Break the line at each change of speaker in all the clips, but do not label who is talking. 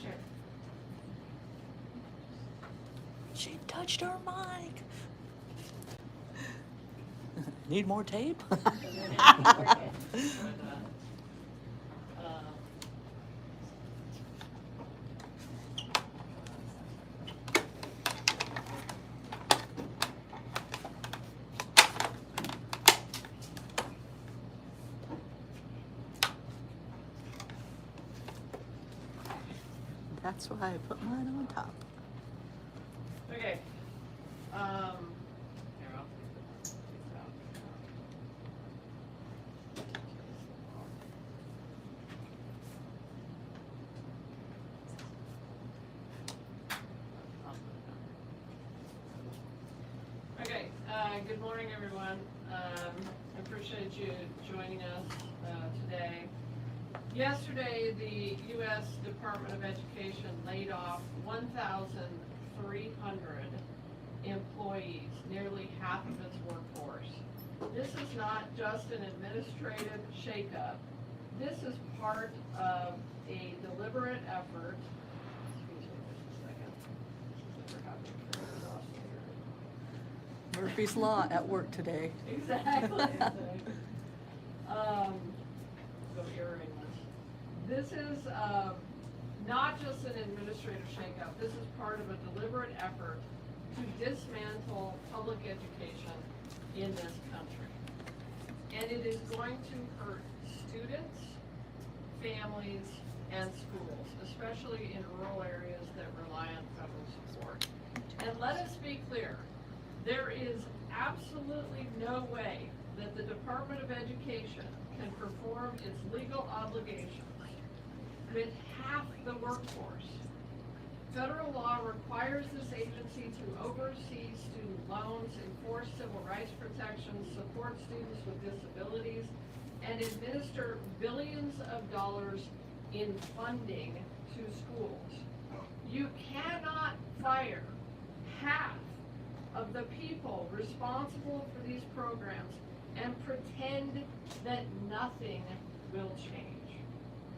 Sure.
She touched her mic. Need more tape? That's why I put mine on top.
Okay. Here, I'll take this out. Okay, good morning, everyone. I appreciate you joining us today. Yesterday, the U.S. Department of Education laid off 1,300 employees, nearly half of its workforce. This is not just an administrative shakeup. This is part of a deliberate effort. Excuse me just a second. Never happened to me.
Murphy's Law at work today.
Exactly. So earring. This is not just an administrative shakeup. This is part of a deliberate effort to dismantle public education in this country. And it is going to hurt students, families, and schools, especially in rural areas that rely on federal support. And let us be clear, there is absolutely no way that the Department of Education can perform its legal obligations with half the workforce. Federal law requires this agency to oversee student loans, enforce civil rights protections, support students with disabilities, and administer billions of dollars in funding to schools. You cannot fire half of the people responsible for these programs and pretend that nothing will change.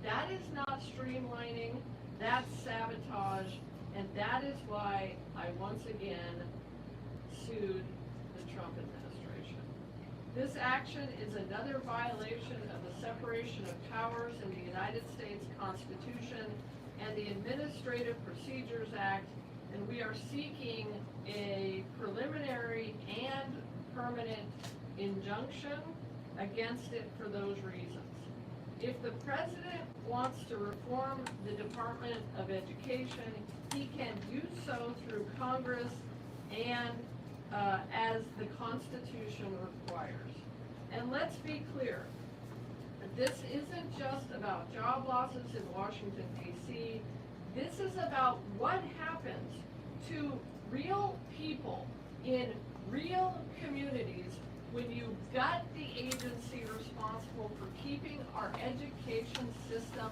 That is not streamlining, that's sabotage, and that is why I once again sued the Trump administration. This action is another violation of the separation of powers in the United States Constitution and the Administrative Procedures Act, and we are seeking a preliminary and permanent injunction against it for those reasons. If the president wants to reform the Department of Education, he can do so through Congress and as the Constitution requires. And let's be clear, this isn't just about job losses in Washington, D.C. This is about what happens to real people in real communities when you gut the agency responsible for keeping our education system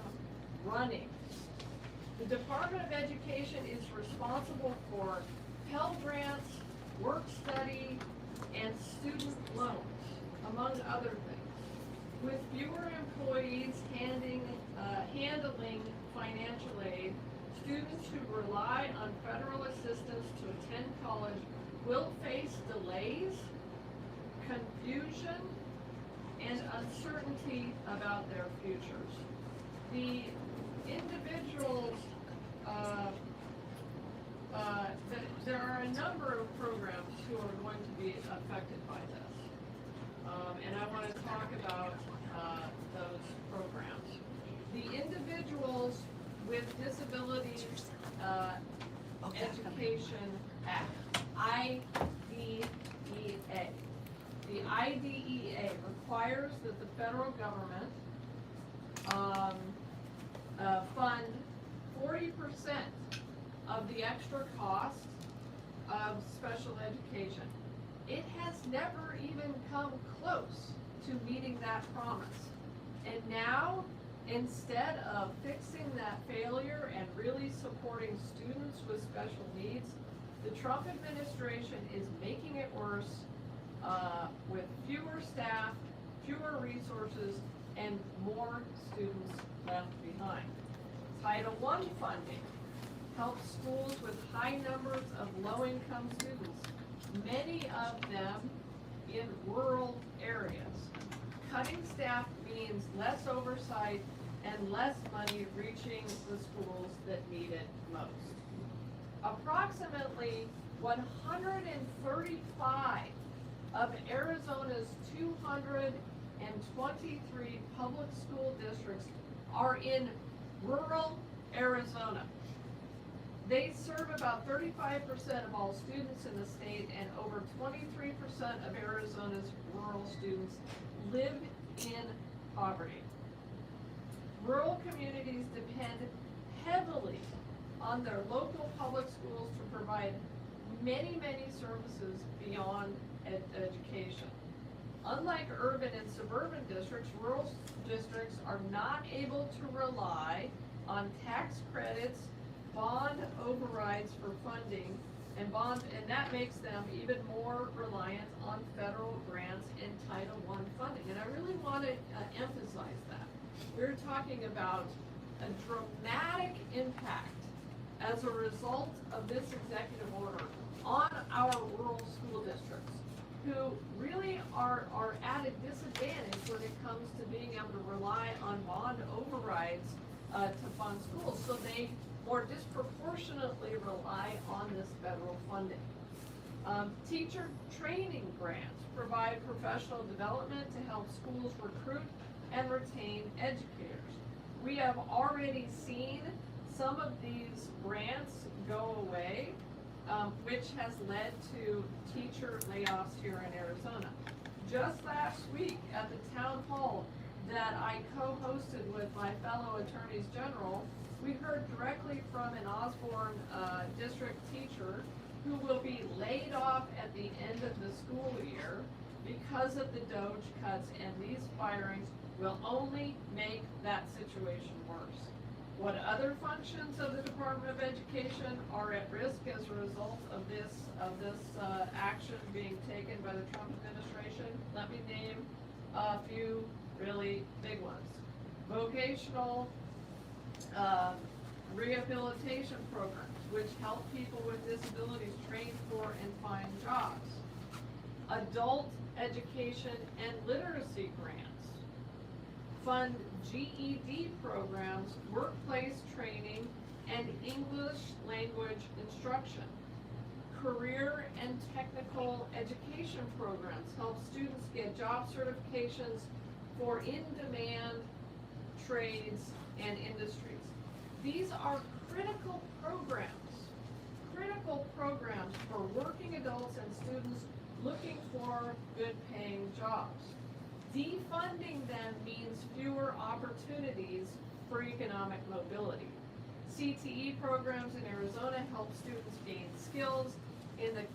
running. The Department of Education is responsible for Pell Grants, work study, and student loans, among other things. With fewer employees handling financial aid, students who rely on federal assistance to attend college will face delays, confusion, and uncertainty about their futures. The individuals, there are a number of programs who are going to be affected by this. And I want to talk about those programs. The Individuals with Disabilities Education Act, IDEA. The IDEA requires that the federal government fund 40% of the extra cost of special education. It has never even come close to meeting that promise. And now, instead of fixing that failure and really supporting students with special needs, the Trump administration is making it worse with fewer staff, fewer resources, and more students left behind. Title I funding helps schools with high numbers of low-income students, many of them in rural areas. Cutting staff means less oversight and less money reaching the schools that need it most. Approximately 135 of Arizona's 223 public school districts are in rural Arizona. They serve about 35% of all students in the state, and over 23% of Arizona's rural students live in poverty. Rural communities depend heavily on their local public schools to provide many, many services beyond education. Unlike urban and suburban districts, rural districts are not able to rely on tax credits, bond overrides for funding, and that makes them even more reliant on federal grants and Title I funding. And I really want to emphasize that. We're talking about a dramatic impact as a result of this executive order on our rural school districts, who really are at a disadvantage when it comes to being able to rely on bond overrides to fund schools. So they more disproportionately rely on this federal funding. Teacher training grants provide professional development to help schools recruit and retain educators. We have already seen some of these grants go away, which has led to teacher layoffs here in Arizona. Just last week at the town hall that I co-hosted with my fellow attorneys general, we heard directly from an Osborne district teacher who will be laid off at the end of the school year because of the DOGE cuts, and these firings will only make that situation worse. What other functions of the Department of Education are at risk as a result of this action being taken by the Trump administration? Let me name a few really big ones. Vocational rehabilitation programs, which help people with disabilities train for and find jobs. Adult education and literacy grants. Fund GED programs, workplace training, and English language instruction. Career and technical education programs help students get job certifications for in-demand trades and industries. These are critical programs for working adults and students looking for good paying jobs. Defunding them means fewer opportunities for economic mobility. CTE programs in Arizona help students gain skills in the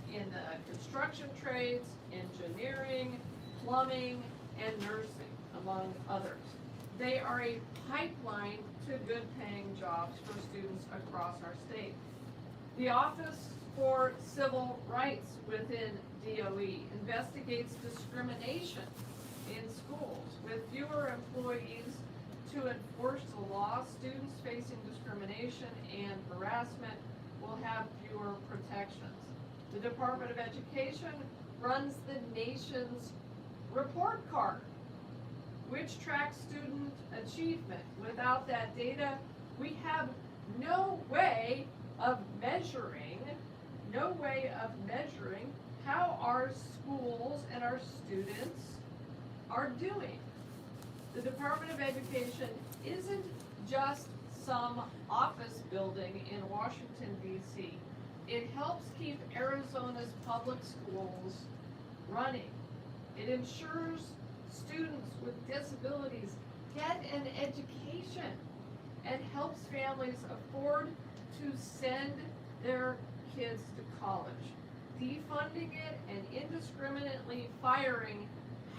construction trades, engineering, plumbing, and nursing, among others. They are a pipeline to good paying jobs for students across our state. The Office for Civil Rights within DOE investigates discrimination in schools. With fewer employees to enforce the law, students facing discrimination and harassment will have fewer protections. The Department of Education runs the nation's report card, which tracks student achievement. Without that data, we have no way of measuring how our schools and our students are doing. The Department of Education isn't just some office building in Washington, D.C. It helps keep Arizona's public schools running. It ensures students with disabilities get an education and helps families afford to send their kids to college. Defunding it and indiscriminately firing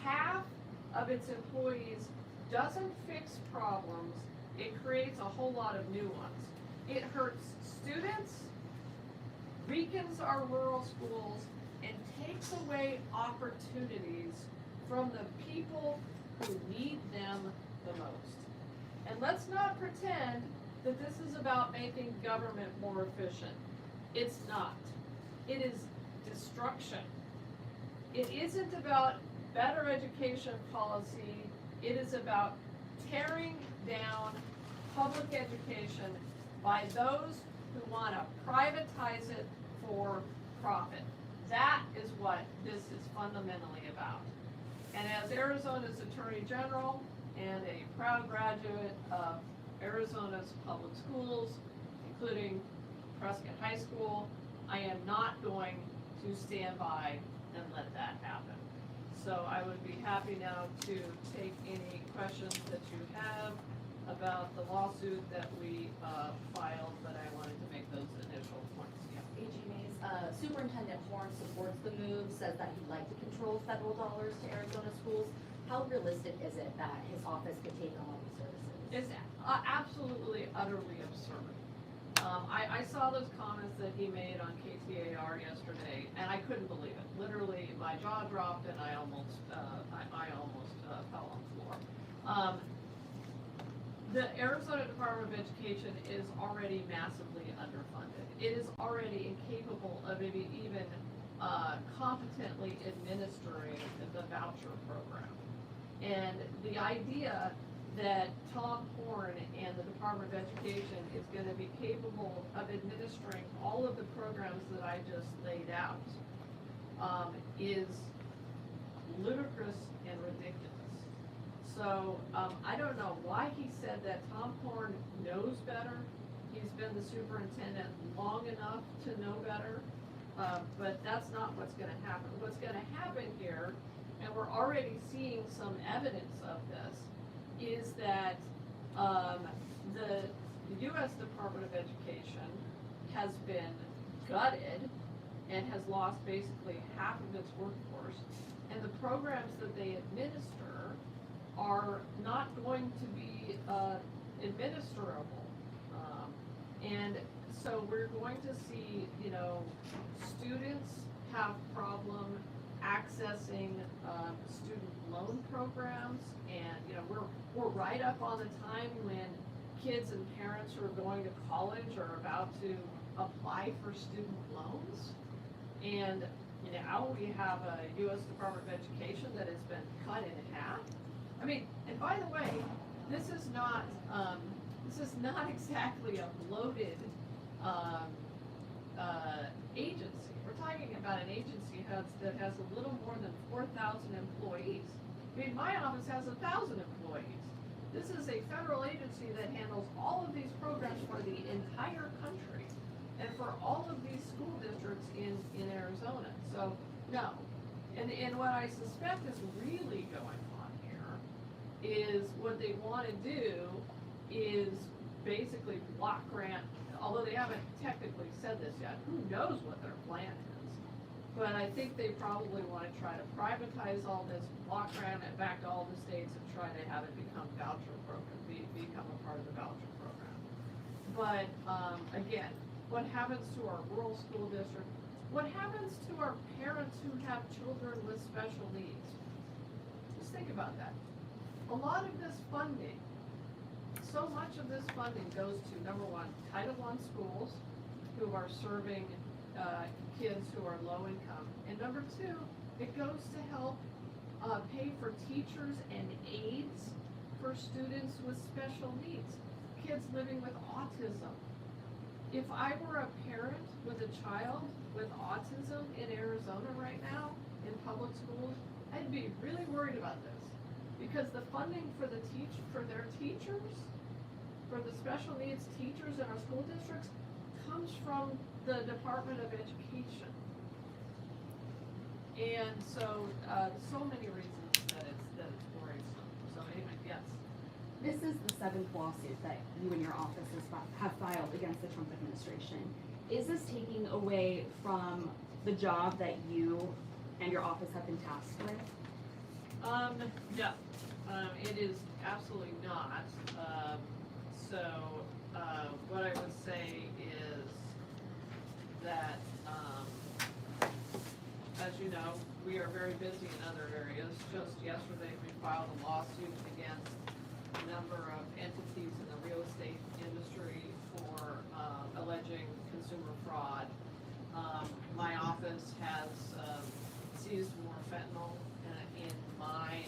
half of its employees doesn't fix problems, it creates a whole lot of new ones. It hurts students, weakens our rural schools, and takes away opportunities from the people who need them the most. And let's not pretend that this is about making government more efficient. It's not. It is destruction. It isn't about better education policy. It is about tearing down public education by those who want to privatize it for profit. That is what this is fundamentally about. And as Arizona's Attorney General and a proud graduate of Arizona's public schools, including Prescott High School, I am not going to stand by and let that happen. So I would be happy now to take any questions that you have about the lawsuit that we filed, but I wanted to make those initial points. Yeah.
AG Mayes, Superintendent Horn supports the move, says that he'd like to control federal dollars to Arizona schools. How realistic is it that his office could take on these services?
It's absolutely, utterly absurd. I saw those comments that he made on KTAR yesterday, and I couldn't believe it. Literally, my jaw dropped, and I almost fell on the floor. The Arizona Department of Education is already massively underfunded. It is already incapable of even competently administering the voucher program. And the idea that Tom Horn and the Department of Education is going to be capable of administering all of the programs that I just laid out is ludicrous and ridiculous. So I don't know why he said that. Tom Horn knows better. He's been the superintendent long enough to know better, but that's not what's going to happen. What's going to happen here, and we're already seeing some evidence of this, is that the U.S. Department of Education has been gutted and has lost basically half of its workforce, and the programs that they administer are not going to be administrable. And so we're going to see, students have problem accessing student loan programs, and we're right up on the time when kids and parents who are going to college are about to apply for student loans, and now we have a U.S. Department of Education that has been cut in half. I mean, and by the way, this is not exactly a bloated agency. We're talking about an agency that has a little more than 4,000 employees. I mean, my office has 1,000 employees. This is a federal agency that handles all of these programs for the entire country and for all of these school districts in Arizona. So, no. And what I suspect is really going on here is what they want to do is basically block grant, although they haven't technically said this yet. Who knows what their plan is? But I think they probably want to try to privatize all this, block grant it back to all the states and try to have it become voucher program, become a part of the voucher program. But again, what happens to our rural school district? What happens to our parents who have children with special needs? Just think about that. A lot of this funding, so much of this funding goes to, number one, Title I schools who are serving kids who are low income. And number two, it goes to help pay for teachers and aides for students with special needs, kids living with autism. If I were a parent with a child with autism in Arizona right now in public schools, I'd be really worried about this, because the funding for their teachers, for the special needs teachers in our school districts, comes from the Department of Education. And so, so many reasons that it's worrisome. So anyway, yes.
This is the 7th lawsuit that you and your office have filed against the Trump administration. Is this taking away from the job that you and your office have been tasked with?
No, it is absolutely not. What I would say is that, as you know, we are very busy in other areas. Just yesterday, we filed a lawsuit against a number of entities in the real estate industry alleging consumer fraud. My office has seized more fentanyl in my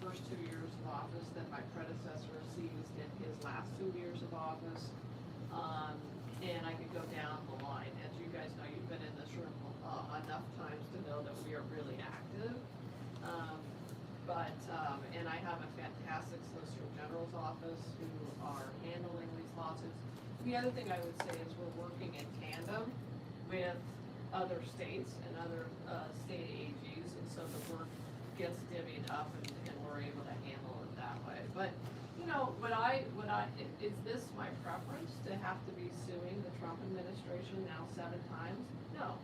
first 2 years of office than my predecessor seized in his last 2 years of office. And I could go down the line. As you guys know, you've been in this room enough times to know that we are really active. And I have a fantastic Solicitor General's office who are handling these lawsuits. The other thing I would say is we're working in tandem with other states and other state AGs, and so the work gets divvied up and we're able to handle it that way. But, you know, is this my preference to have to be suing the Trump administration now 7 times? No.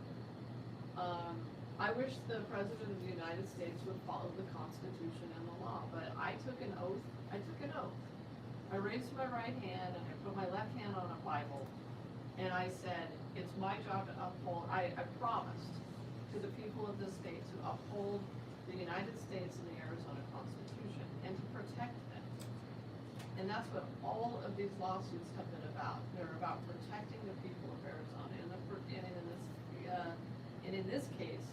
I wish the President of the United States would follow the Constitution and the law, but I took an oath. I raised my right hand and I put my left hand on a Bible, and I said, it's my job to uphold, I promised to the people of this state to uphold the United States and the Arizona Constitution and to protect them. And that's what all of these lawsuits have been about. They're about protecting the people of Arizona. And in this case,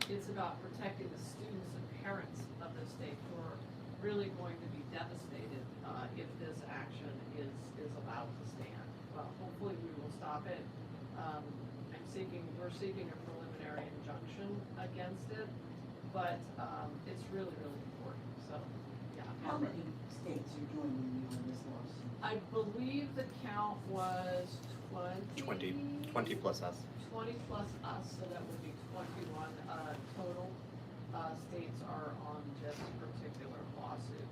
it's about protecting the students and parents of the state who are really going to be devastated if this action is allowed to stand. Well, hopefully we will stop it. We're seeking a preliminary injunction against it, but it's really, really important. So, yeah.
How many states are joining you in this lawsuit?
I believe the count was 20
plus us.
20 plus us, so that would be 21 total states are on this particular lawsuit.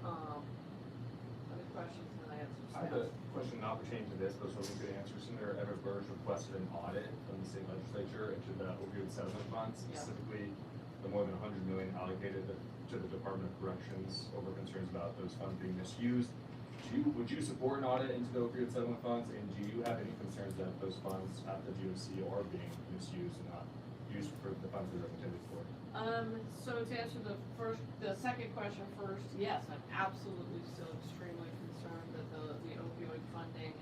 Other questions, and then I have some
I have a question not pertaining to this, but was hoping you could answer. Senator Everett Burge requested an audit from the state legislature into the opioid settlement fund, specifically the more than $100 million allocated to the Department of Corrections over concerns about those funds being misused. Would you support an audit into the opioid settlement funds, and do you have any concerns that those funds at the DOC are being misused and not used for the funds they're intended for?
So to answer the second question first, yes, I'm absolutely still extremely concerned that the opioid funding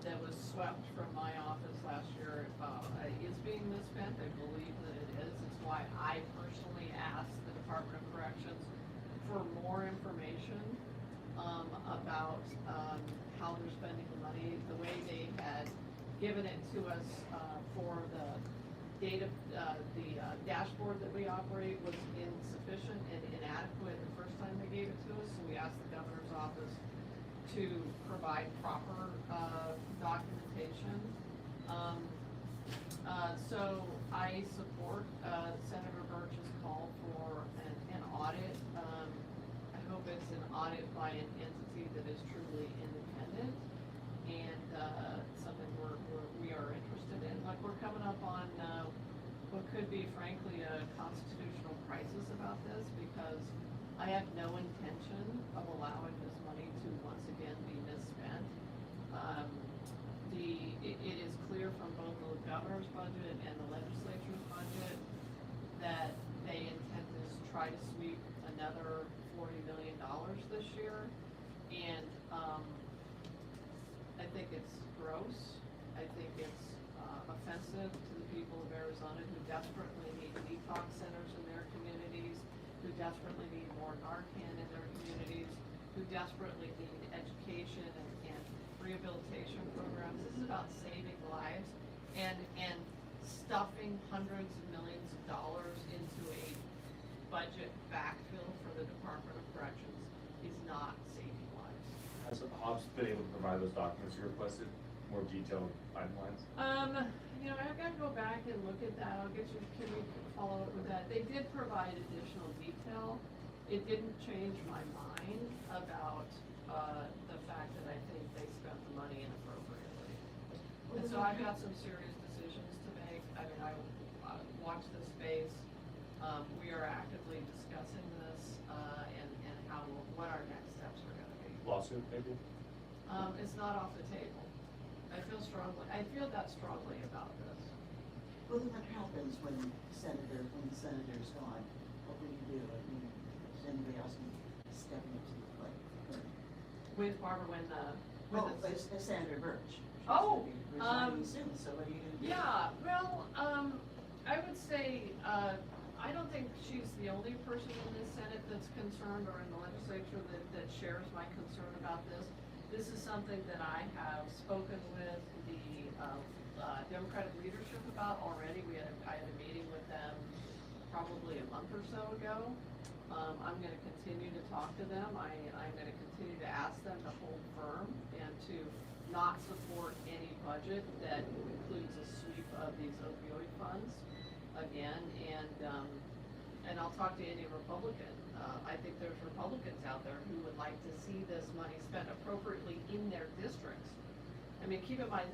that was swept from my office last year is being misspent. I believe that it is. It's why I personally asked the Department of Corrections for more information about how they're spending the money. The way they had given it to us for the data, the dashboard that we operate was insufficient and inadequate the first time they gave it to us. So we asked the governor's office to provide proper documentation. So I support Senator Burch's call for an audit. I hope it's an audit by an entity that is truly independent and something we are interested in. Like, we're coming up on what could be, frankly, a constitutional crisis about this, because I have no intention of allowing this money to once again be misspent. It is clear from both the governor's budget and the legislature's budget that they intend to try to sweep another $40 million this year, and I think it's gross. I think it's offensive to the people of Arizona who desperately need detox centers in their communities, who desperately need more Narcan in their communities, who desperately need education and rehabilitation programs. This is about saving lives and stuffing hundreds of millions of dollars into a budget backfill for the Department of Corrections is not saving lives.
Has Hobbs been able to provide those documents you requested, more detailed timelines?
I've got to go back and look at that. Can we follow up with that? They did provide additional detail. It didn't change my mind about the fact that I think they spent the money inappropriately. And so I've got some serious decisions to make. I mean, I watch this space. We are actively discussing this and what our next steps are going to be.
Lawsuit, maybe?
It's not off the table. I feel that strongly about this.
Well, then what happens when the senator's gone? What will you do? I mean, is anybody else stepping up to the plate?
With Barbara, when
Well, it's Senator Birch. She's
Oh,
gonna be resigning soon, so what are you gonna do?
Yeah, well, I would say, I don't think she's the only person in the Senate that's concerned, or in the legislature that shares my concern about this. This is something that I have spoken with the, Democratic leadership about already. I had a meeting with them probably a month or so ago. I'm gonna continue to talk to them. I'm gonna continue to ask them to hold firm and to not support any budget that includes a sweep of these opioid funds again, and I'll talk to any Republican. I think there's Republicans out there who would like to see this money spent appropriately in their districts. I mean, keep in mind,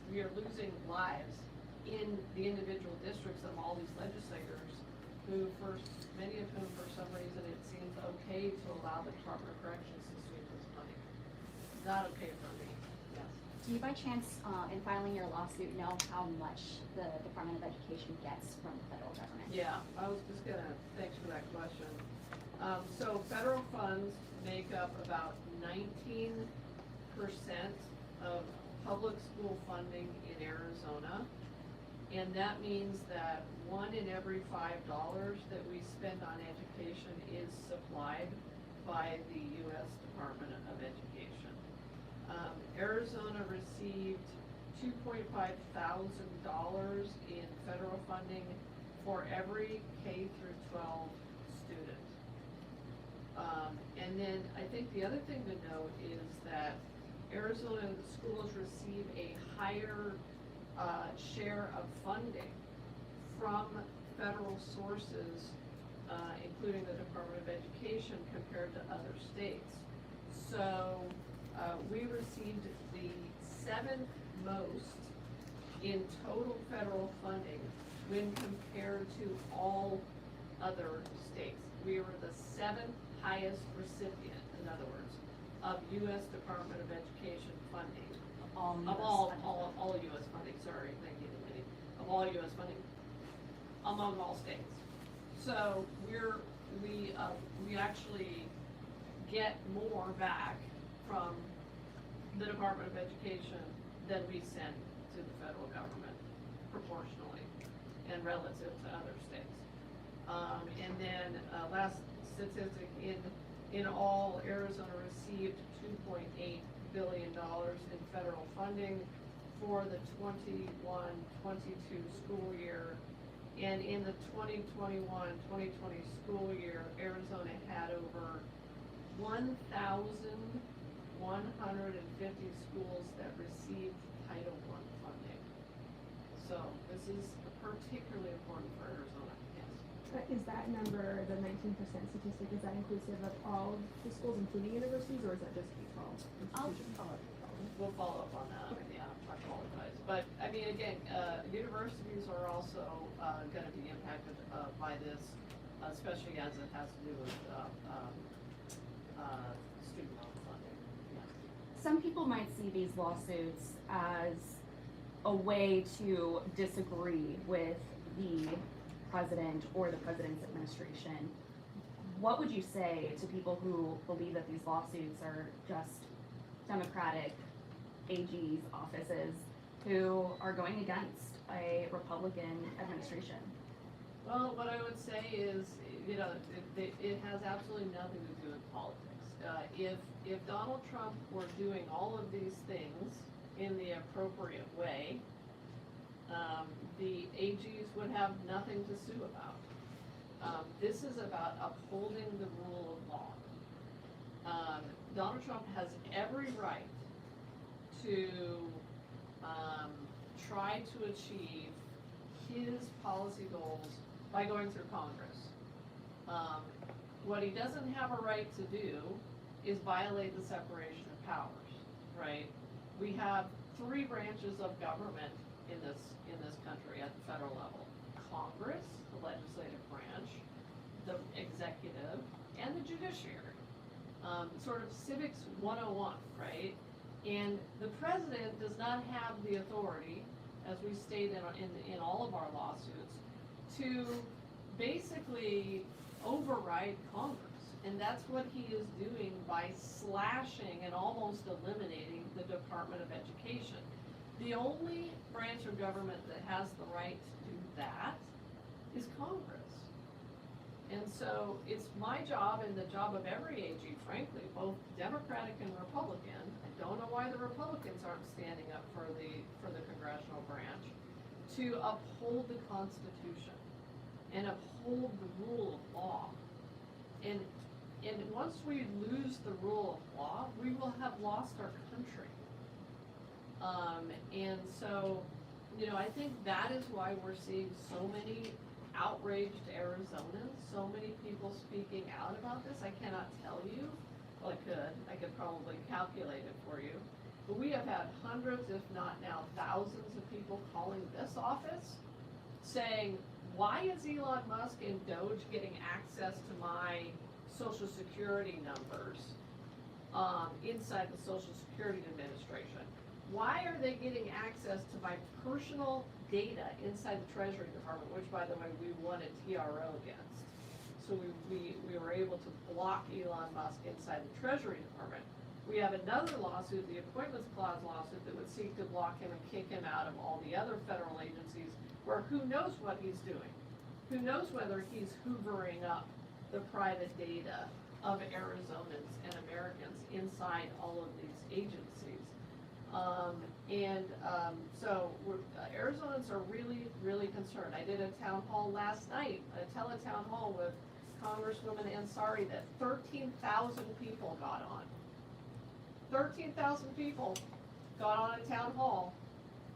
we are losing lives in the individual districts of all these legislators who many of whom for some reason it seems okay to allow the Department of Corrections to sweep this money. Not okay for me, yes.
Do you by chance, in filing your lawsuit, know how much the Department of Education gets from the federal government?
Yeah, I was just thanks for that question. So federal funds make up about 19% of public school funding in Arizona. And that means that 1 in every $5 that we spend on education is supplied by the U.S. Department of Education. Arizona received $2.5 thousand in federal funding for every K through 12 student. And then I think the other thing to note is that Arizona schools receive a higher share of funding from federal sources, including the Department of Education, compared to other states. So we received the 7th most in total federal funding when compared to all other states. We were the 7th highest recipient, in other words, of U.S. Department of Education funding. Of all U.S. funding, sorry, thank you, Lady. Of all U.S. funding, among all states. So we actually get more back from the Department of Education than we send to the federal government proportionally and relative to other states. And then, last statistic, in all, Arizona received $2.8 billion in federal funding for the 21-22 school year. And in the 2021-2020 school year, Arizona had over 1,150 schools that received Title I funding. So this is particularly important for Arizona, yes.
Is that number, the 19% statistic, is that inclusive of all of the schools, including universities, or is that just K-12 institutions?
We'll follow up on that, yeah, I apologize. But, I mean, again, universities are also gonna be impacted by this, especially as it has to do with student loan funding, yeah.
Some people might see these lawsuits as a way to disagree with the president or the president's administration. What would you say to people who believe that these lawsuits are just Democratic AG's offices who are going against a Republican administration?
Well, what I would say is, you know, it has absolutely nothing to do with politics. If Donald Trump were doing all of these things in the appropriate way, the AGs would have nothing to sue about. This is about upholding the rule of law. Donald Trump has every right to try to achieve his policy goals by going through Congress. What he doesn't have a right to do is violate the separation of powers, right? We have 3 branches of government in this country at the federal level: Congress, the legislative branch, the executive, and the judiciary. Sort of civics 101, right? And the president does not have the authority, as we state in all of our lawsuits, to basically override Congress. And that's what he is doing by slashing and almost eliminating the Department of Education. The only branch of government that has the right to do that is Congress. And so it's my job and the job of every AG, frankly, both Democratic and Republican. I don't know why the Republicans aren't standing up for the congressional branch, to uphold the Constitution and uphold the rule of law. And once we lose the rule of law, we will have lost our country. And so, you know, I think that is why we're seeing so many outraged Arizonans, so many people speaking out about this. I cannot tell you, well, I could probably calculate it for you. But we have had hundreds, if not now thousands of people calling this office saying, why is Elon Musk and Doge getting access to my Social Security numbers inside the Social Security Administration? Why are they getting access to my personal data inside the Treasury Department, which, by the way, we won a TRO against? So we were able to block Elon Musk inside the Treasury Department. We have another lawsuit, the Appointments Clause lawsuit, that would seek to block him and kick him out of all the other federal agencies where who knows what he's doing? Who knows whether he's hoovering up the private data of Arizonans and Americans inside all of these agencies. So Arizonans are really, really concerned. I did a town hall last night, a teletown hall with Congresswoman Ansari that 13,000 people got on. 13,000 people got on a town hall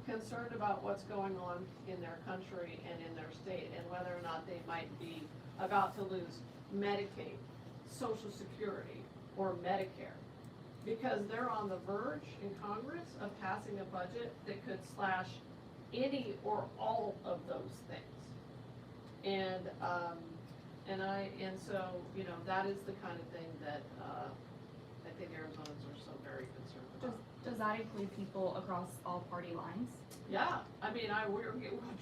concerned about what's going on in their country and in their state and whether or not they might be about to lose Medicaid, Social Security, or Medicare, because they're on the verge in Congress of passing a budget that could slash any or all of those things. And so, you know, that is the kind of thing that I think Arizonans are so very concerned about.
Does that include people across all party lines?
Yeah, I mean,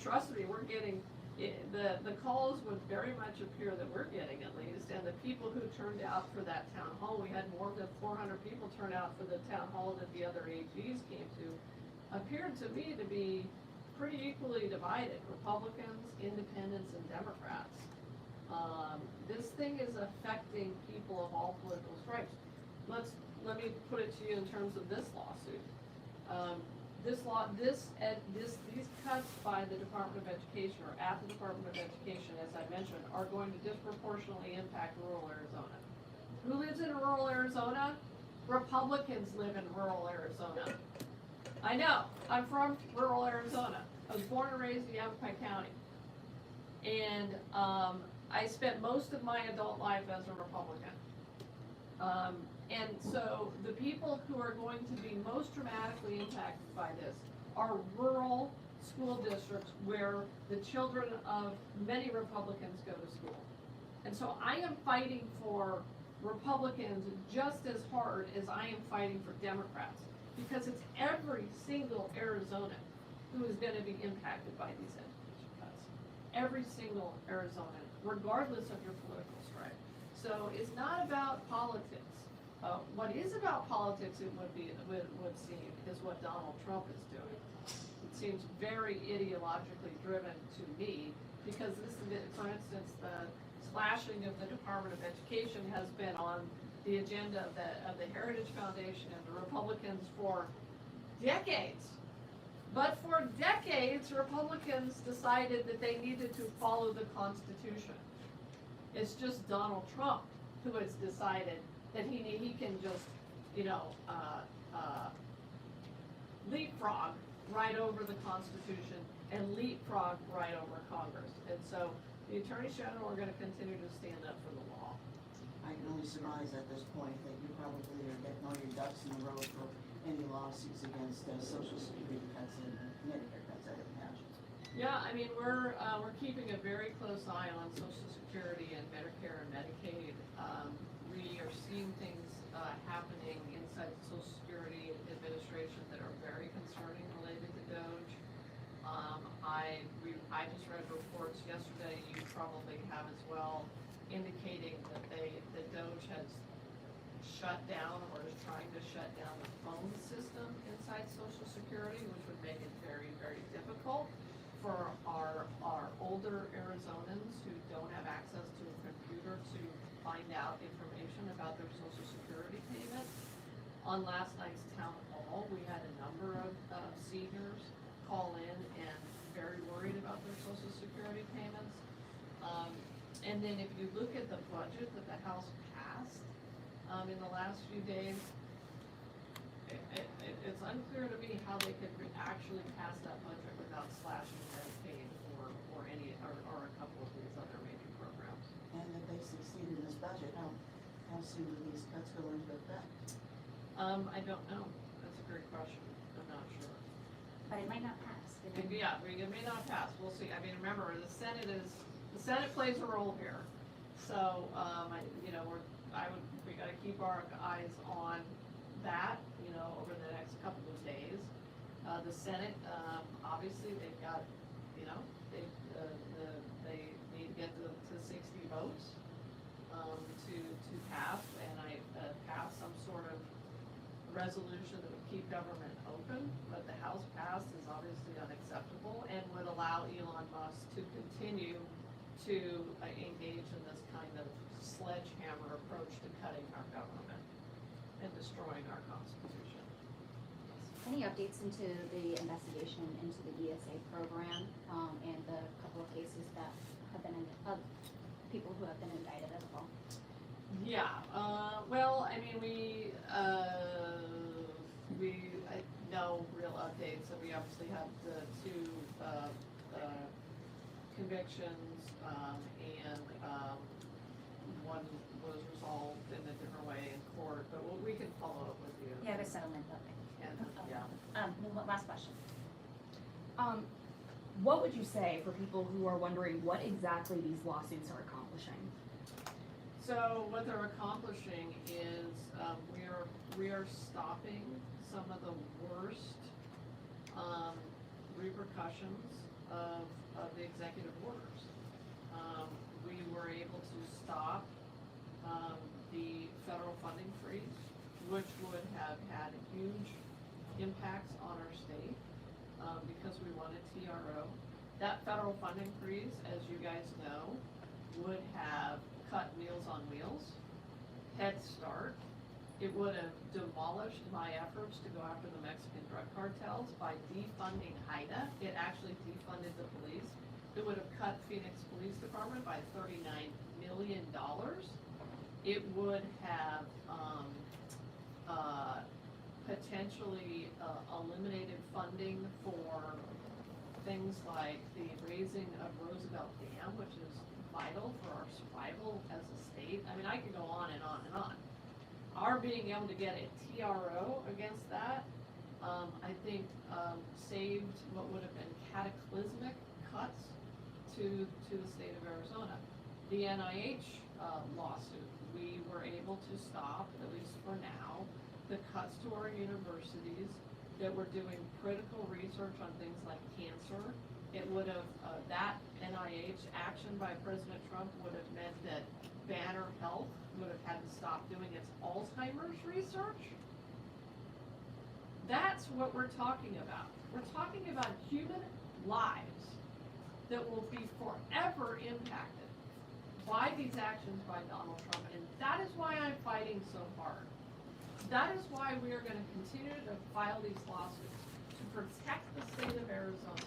trust me, we're getting, the calls would very much appear that we're getting at least, and the people who turned out for that town hall, we had more than 400 people turn out for the town hall that the other AGs came to, appeared to me to be pretty equally divided, Republicans, independents, and Democrats. This thing is affecting people of all political stripes. Let me put it to you in terms of this lawsuit. These cuts by the Department of Education, or at the Department of Education, as I mentioned, are going to disproportionately impact rural Arizona. Who lives in rural Arizona? Republicans live in rural Arizona. I know, I'm from rural Arizona. I was born and raised in Yavapai County. And I spent most of my adult life as a Republican. And so the people who are going to be most dramatically impacted by this are rural school districts where the children of many Republicans go to school. And so I am fighting for Republicans just as hard as I am fighting for Democrats, because it's every single Arizonan who is going to be impacted by these education cuts. Every single Arizonan, regardless of your political stripe. So it's not about politics. What is about politics, it would seem, is what Donald Trump is doing. It seems very ideologically driven to me, because this is, for instance, the slashing of the Department of Education has been on the agenda of the Heritage Foundation and the Republicans for decades. But for decades, Republicans decided that they needed to follow the Constitution. It's just Donald Trump who has decided that he can just, you know, leapfrog right over the Constitution and leapfrog right over Congress. And so the Attorney General are going to continue to stand up for the law.
I can only surmise at this point that you probably are getting all your ducks in a row for any lawsuits against Social Security cuts and Medicare cuts, I would imagine.
Yeah, I mean, we're keeping a very close eye on Social Security and Medicare and Medicaid. We are seeing things happening inside the Social Security Administration that are very concerning related to Doge. I just read reports yesterday, you probably have as well, indicating that that Doge has shut down or is trying to shut down the phone system inside Social Security, which would make it very, very difficult for our older Arizonans who don't have access to a computer to find out information about their Social Security payment. On last night's town hall, we had a number of seniors call in and very worried about their Social Security payments. And then if you look at the budget that the House passed in the last few days, it's unclear to me how they could actually pass that budget without slashing Medicaid or any, or a couple of these other major programs.
And if they succeed in this budget, how soon do these cuts go into effect?
I don't know. That's a great question. I'm not sure.
But it might not pass.
Yeah, it may not pass. We'll see. I mean, remember, the Senate plays a role here. So, we gotta keep our eyes on that, over the next couple of days. The Senate, obviously, they've got, they need to get to 60 votes, to pass, and pass some sort of resolution that would keep government open. But the House passed is obviously unacceptable and would allow Elon Musk to continue to engage in this kind of sledgehammer approach to cutting our government and destroying our Constitution.
Any updates into the investigation into the ESA program, and the couple of cases that have been, of people who have been indicted as well?
Yeah, well, I mean, no real updates. So we obviously have the two, convictions, and, one was resolved in a different way in court, but we can follow up with you.
Yeah, the settlement of it.
And, yeah.
Last question. What would you say for people who are wondering what exactly these lawsuits are accomplishing?
So what they're accomplishing is, we are stopping some of the worst, repercussions of the executive orders. We were able to stop, the federal funding freeze, which would have had huge impacts on our state, because we wanted TRO. That federal funding freeze, as you guys know, would have cut Meals on Wheels, Head Start. It would have demolished my efforts to go after the Mexican drug cartels by defunding HIDA. It actually defunded the police. It would have cut Phoenix Police Department by $39 million. It would have potentially eliminated funding for things like the raising of Roosevelt Dam, which is vital for our survival as a state. I mean, I could go on and on and on. Our being able to get a TRO against that, I think, saved what would have been cataclysmic cuts to the state of Arizona. The NIH lawsuit, we were able to stop, at least for now, the cuts to our universities that were doing critical research on things like cancer. It would have, that NIH action by President Trump would have meant that Banner Health would have had to stop doing its Alzheimer's research. That's what we're talking about. We're talking about human lives that will be forever impacted by these actions by Donald Trump, and that is why I'm fighting so hard. That is why we are going to continue to file these lawsuits to protect the state of Arizona.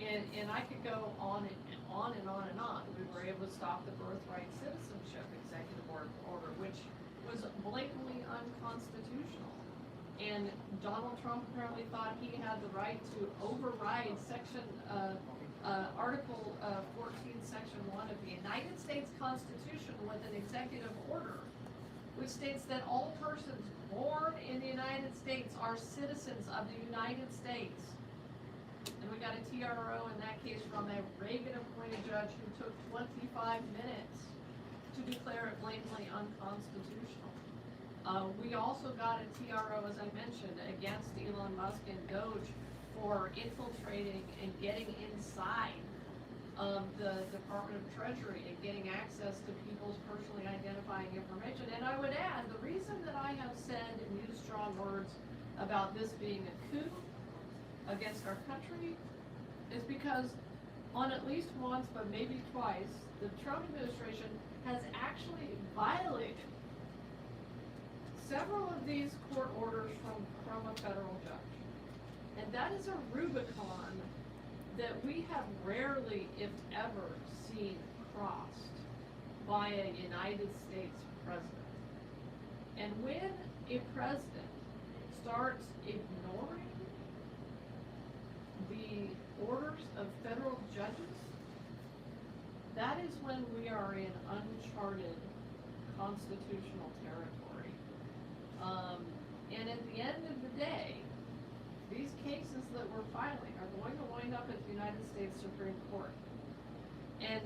And I could go on and on and on and on. We were able to stop the birthright citizenship executive order, which was blatantly unconstitutional. And Donald Trump apparently thought he had the right to override Article 14, Section 1 of the United States Constitution with an executive order, which states that all persons born in the United States are citizens of the United States. And we got a TRO in that case from a Reagan-appointed judge who took 25 minutes to declare it blatantly unconstitutional. We also got a TRO, as I mentioned, against Elon Musk and Doge for infiltrating and getting inside the Department of Treasury and getting access to people's personally identifying information. And I would add, the reason that I have said and used strong words about this being a coup against our country is because on at least once, but maybe twice, the Trump administration has actually violated several of these court orders from a federal judge. And that is a Rubicon that we have rarely, if ever, seen crossed by a United States president. And when a president starts ignoring the orders of federal judges, that is when we are in uncharted constitutional territory. And at the end of the day, these cases that we're filing are going to wind up at the United States Supreme Court. And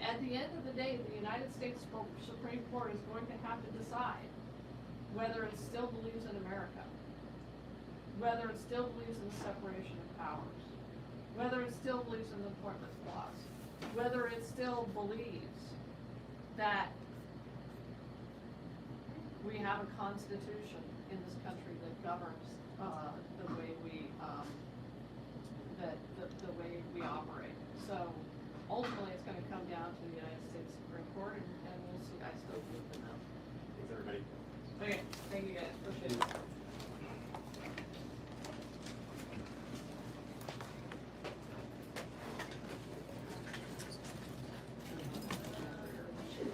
at the end of the day, the United States Supreme Court is going to have to decide whether it still believes in America, whether it still believes in the separation of powers, whether it still believes in the appointments clause, whether it still believes that we have a constitution in this country that governs the way we the way we operate. So ultimately, it's going to come down to the United States Supreme Court, and we'll see. I still believe in them.
Thanks, everybody.
Okay, thank you guys. Appreciate it.